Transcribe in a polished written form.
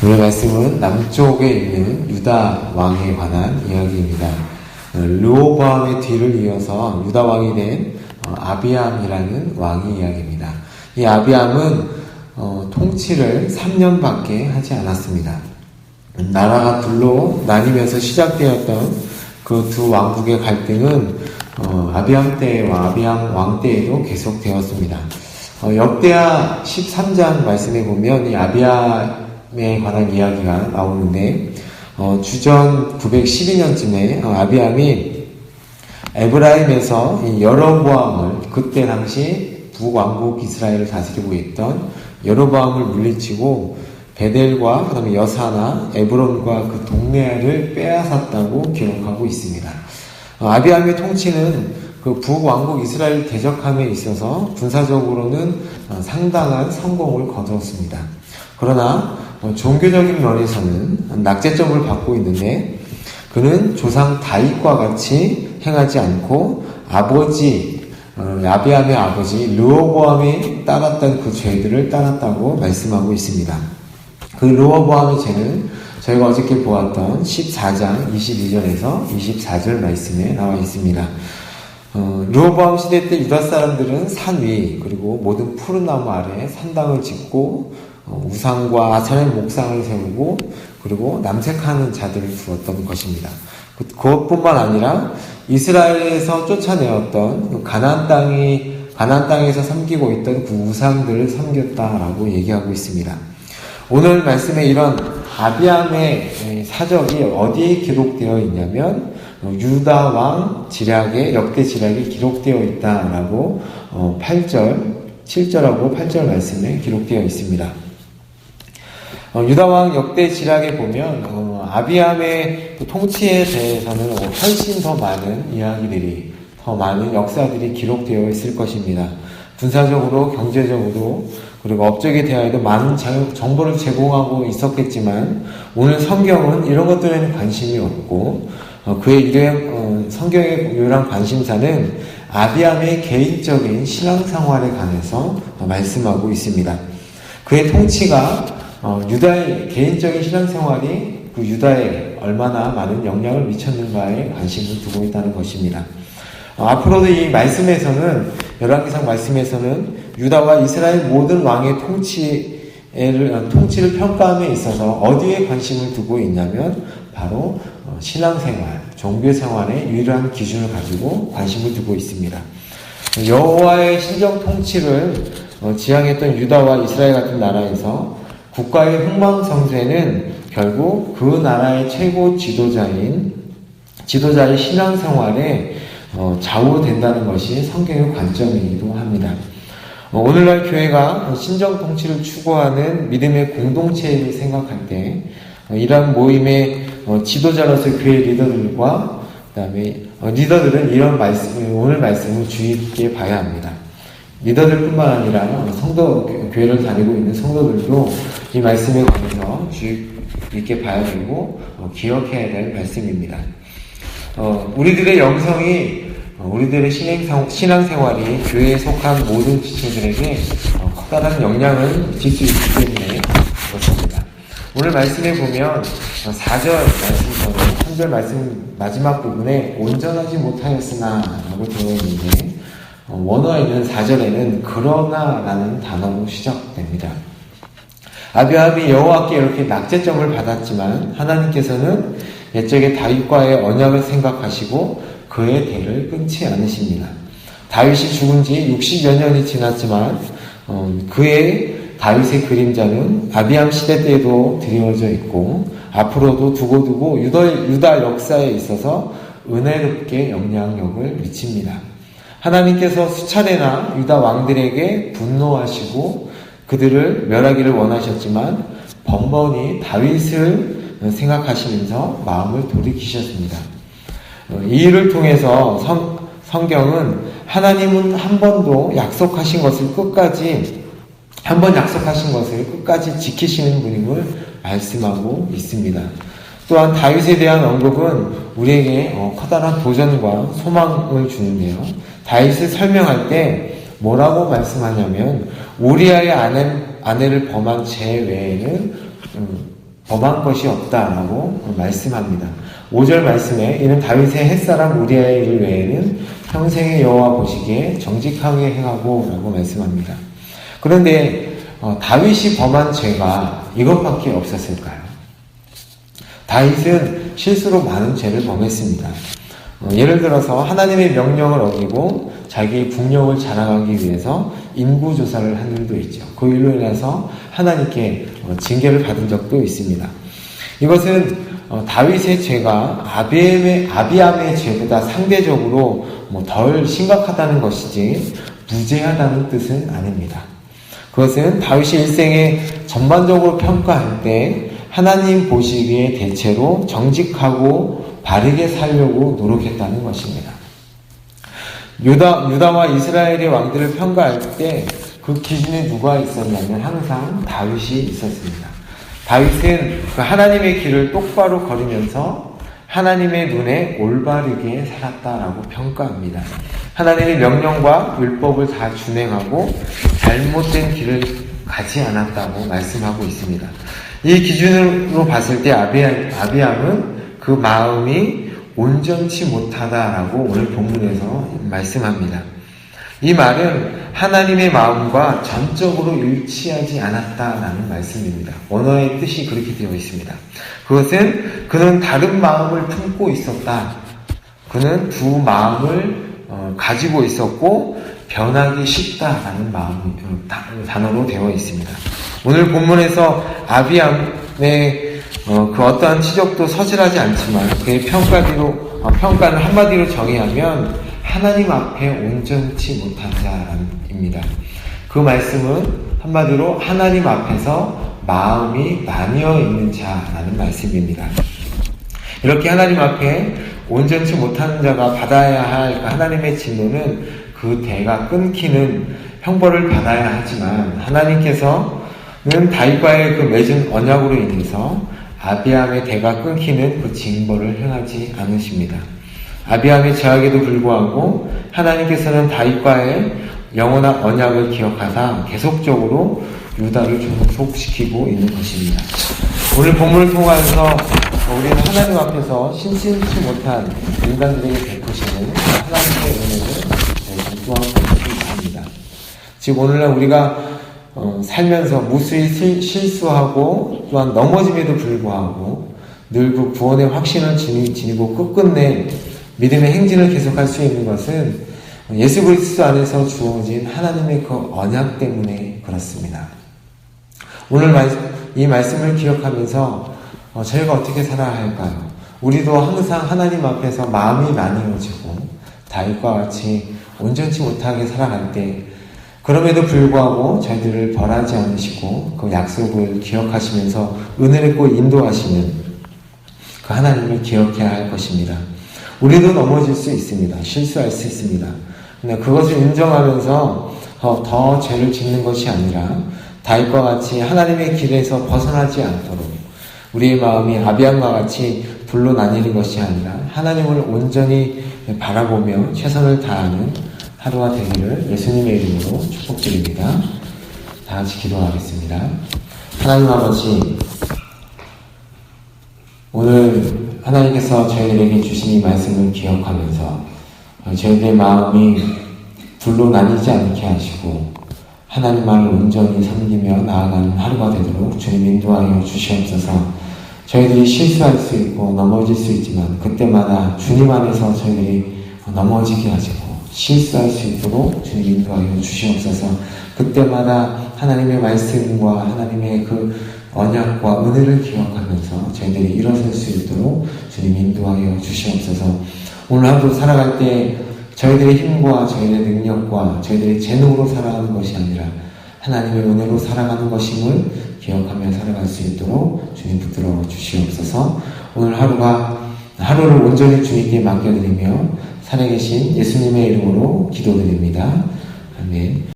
오늘 말씀은 남쪽에 있는 유다 왕에 관한 이야기입니다. 르호보암의 뒤를 이어서 유다 왕이 된 아비암이라는 왕의 이야기입니다. 이 아비암은 통치를 3년밖에 하지 않았습니다. 나라가 둘로 나뉘면서 시작되었던 그 두 왕국의 갈등은 아비암 때와 아비암 왕 때에도 계속되었습니다. 역대하 13장 말씀에 보면 이 아비암에 관한 이야기가 나오는데 주전 912년쯤에 아비암이 에브라임에서 이 여로보암을, 그때 당시 북왕국 이스라엘을 다스리고 있던 여로보암을 물리치고 베델과 그 다음에 여사나 에브론과 그 동네를 빼앗았다고 기록하고 있습니다. 아비암의 통치는 그 북왕국 이스라엘 대적함에 있어서 군사적으로는 상당한 성공을 거두었습니다. 그러나 종교적인 면에서는 낙제점을 받고 있는데, 그는 조상 다윗과 같이 행하지 않고 아비암의 아버지 르호보암이 따랐던 그 죄들을 따랐다고 말씀하고 있습니다. 그 르호보암의 죄는 저희가 어저께 보았던 14장 22절에서 24절 말씀에 나와 있습니다. 르호보암 시대 때 유다 사람들은 산 위, 그리고 모든 푸른 나무 아래에 산당을 짓고 우상과 아세라 목상을 세우고, 그리고 남색하는 자들을 두었던 것입니다. 그것뿐만 아니라 이스라엘에서 쫓아내었던 가나안 땅에서 섬기고 있던 그 우상들을 섬겼다라고 얘기하고 있습니다. 오늘 말씀에 이런 아비암의 사적이 어디에 기록되어 있냐면 유다 왕 지략의 역대 지략이 기록되어 있다라고 7절하고 8절 말씀에 기록되어 있습니다. 유다 왕 역대 지략에 보면 아비암의 통치에 대해서는 훨씬 더 많은 이야기들이, 더 많은 역사들이 기록되어 있을 것입니다. 군사적으로, 경제적으로, 그리고 업적에 대하여도 많은 정보를 제공하고 있었겠지만, 오늘 성경은 이런 것들에는 관심이 없고, 성경의 유일한 관심사는 아비암의 개인적인 신앙생활에 관해서 말씀하고 있습니다. 그의 통치가 유다의 개인적인 신앙생활이 그 유다에 얼마나 많은 영향을 미쳤는가에 관심을 두고 있다는 것입니다. 앞으로도 이 말씀에서는, 열왕기상 말씀에서는 유다와 이스라엘 모든 왕의 통치를 평가함에 있어서 어디에 관심을 두고 있냐면 바로 신앙생활, 종교생활의 유일한 기준을 가지고 관심을 두고 있습니다. 여호와의 신정 통치를 지향했던 유다와 이스라엘 같은 나라에서 국가의 흥망성쇠는 결국 그 나라의 최고 지도자의 신앙생활에 좌우된다는 것이 성경의 관점이기도 합니다. 오늘날 교회가 신정통치를 추구하는 믿음의 공동체를 생각할 때 이러한 모임의 지도자로서 교회 리더들과 그다음에 리더들은 이런 오늘 말씀을 주의 깊게 봐야 합니다. 리더들뿐만 아니라 교회를 다니고 있는 성도들도 이 말씀에 관해서 주의 깊게 봐야 되고 기억해야 될 말씀입니다. 우리들의 영성이, 우리들의 신앙생활이 교회에 속한 모든 지체들에게 커다란 영향을 미칠 수 있기 때문에 그렇습니다. 오늘 말씀에 보면 4절 말씀처럼 3절 말씀 마지막 부분에 온전하지 못하였으나 라고 되어 있는데, 원어에 있는 4절에는 그러나 라는 단어로 시작됩니다. 아비암이 여호와께 이렇게 낙제점을 받았지만 하나님께서는 옛적에 다윗과의 언약을 생각하시고 그의 대를 끊지 않으십니다. 다윗이 죽은 지 60여 년이 지났지만 다윗의 그림자는 아비암 시대 때에도 드리워져 있고 앞으로도 두고두고 유다 역사에 있어서 은혜롭게 영향력을 미칩니다. 하나님께서 수차례나 유다 왕들에게 분노하시고 그들을 멸하기를 원하셨지만 번번이 다윗을 생각하시면서 마음을 돌이키셨습니다. 이 일을 통해서 성경은 하나님은 한 번 약속하신 것을 끝까지 지키시는 분임을 말씀하고 있습니다. 또한 다윗에 대한 언급은 우리에게 커다란 도전과 소망을 주는데요. 다윗을 설명할 때 뭐라고 말씀하냐면 우리아의 아내를 범한 죄 외에는 범한 것이 없다라고 말씀합니다. 5절 말씀에 이는 다윗의 햇사람 우리아의 일 외에는 평생의 여호와 보시기에 정직하게 행하고 라고 말씀합니다. 그런데 다윗이 범한 죄가 이것밖에 없었을까요? 다윗은 실수로 많은 죄를 범했습니다. 예를 들어서 하나님의 명령을 어기고 자기의 국력을 자랑하기 위해서 인구조사를 한 일도 있죠. 그 일로 인해서 하나님께 징계를 받은 적도 있습니다. 이것은 다윗의 죄가 아비암의 죄보다 상대적으로 덜 심각하다는 것이지 무죄하다는 뜻은 아닙니다. 그것은 다윗의 일생에 전반적으로 평가할 때 하나님 보시기에 대체로 정직하고 바르게 살려고 노력했다는 것입니다. 유다와 이스라엘의 왕들을 평가할 때 그 기준에 누가 있었냐면 항상 다윗이 있었습니다. 다윗은 그 하나님의 길을 똑바로 걸으면서 하나님의 눈에 올바르게 살았다라고 평가합니다. 하나님의 명령과 율법을 다 준행하고 잘못된 길을 가지 않았다고 말씀하고 있습니다. 이 기준으로 봤을 때 아비암은 그 마음이 온전치 못하다라고 오늘 본문에서 말씀합니다. 이 말은 하나님의 마음과 전적으로 일치하지 않았다라는 말씀입니다. 언어의 뜻이 그렇게 되어 있습니다. 그것은 그는 다른 마음을 품고 있었다. 그는 두 마음을 가지고 있었고 변하기 쉽다라는 단어로 되어 있습니다. 오늘 본문에서 아비암의 그 어떠한 지적도 서술하지 않지만 그의 평가를 한마디로 정의하면 하나님 앞에 온전치 못한 자입니다. 그 말씀은 한마디로 하나님 앞에서 마음이 나뉘어 있는 자라는 말씀입니다. 이렇게 하나님 앞에 온전치 못한 자가 받아야 할 하나님의 진노는 그 대가 끊기는 형벌을 받아야 하지만 하나님께서는 다윗과의 그 맺은 언약으로 인해서 아비암의 대가 끊기는 그 징벌을 행하지 않으십니다. 아비암의 죄악에도 불구하고 하나님께서는 다윗과의 영원한 언약을 기억하사 계속적으로 유다를 종속시키고 있는 것입니다. 오늘 본문을 통해서 우리는 하나님 앞에서 심심치 못한 인간들에게 베푸시는 하나님의 은혜를 또한 볼 수 있습니다. 즉 오늘날 우리가 살면서 무수히 실수하고 또한 넘어짐에도 불구하고 늘 그 구원의 확신을 지니고 끝끝내 믿음의 행진을 계속할 수 있는 것은 예수 그리스도 안에서 주어진 하나님의 그 언약 때문에 그렇습니다. 오늘 이 말씀을 기억하면서 저희가 어떻게 살아야 할까요? 우리도 항상 하나님 앞에서 마음이 나뉘어지고 다윗과 같이 온전치 못하게 살아갈 때 그럼에도 불구하고 저희들을 벌하지 않으시고 그 약속을 기억하시면서 은혜를 꼭 인도하시는 그 하나님을 기억해야 할 것입니다. 우리도 넘어질 수 있습니다. 실수할 수 있습니다. 근데 그것을 인정하면서 더 죄를 짓는 것이 아니라 다윗과 같이 하나님의 길에서 벗어나지 않도록 우리의 마음이 아비암과 같이 불로 나뉘는 것이 아니라 하나님을 온전히 바라보며 최선을 다하는 하루가 되기를 예수님의 이름으로 축복드립니다. 다 같이 기도하겠습니다. 하나님 아버지, 오늘 하나님께서 저희들에게 주신 이 말씀을 기억하면서 저희들의 마음이 둘로 나뉘지 않게 하시고 하나님만을 온전히 섬기며 나아가는 하루가 되도록 주님 인도하여 주시옵소서. 저희들이 실수할 수 있고 넘어질 수 있지만 그때마다 주님 안에서 저희들이 넘어지게 하시고 실수할 수 있도록 주님 인도하여 주시옵소서. 그때마다 하나님의 말씀과 하나님의 그 언약과 은혜를 기억하면서 저희들이 일어설 수 있도록 주님 인도하여 주시옵소서. 오늘 하루 살아갈 때 저희들의 힘과 저희들의 능력과 저희들의 재능으로 살아가는 것이 아니라 하나님의 은혜로 살아가는 것임을 기억하며 살아갈 수 있도록 주님 붙들어 주시옵소서. 오늘 하루를 온전히 주님께 맡겨드리며 살아계신 예수님의 이름으로 기도드립니다. 아멘.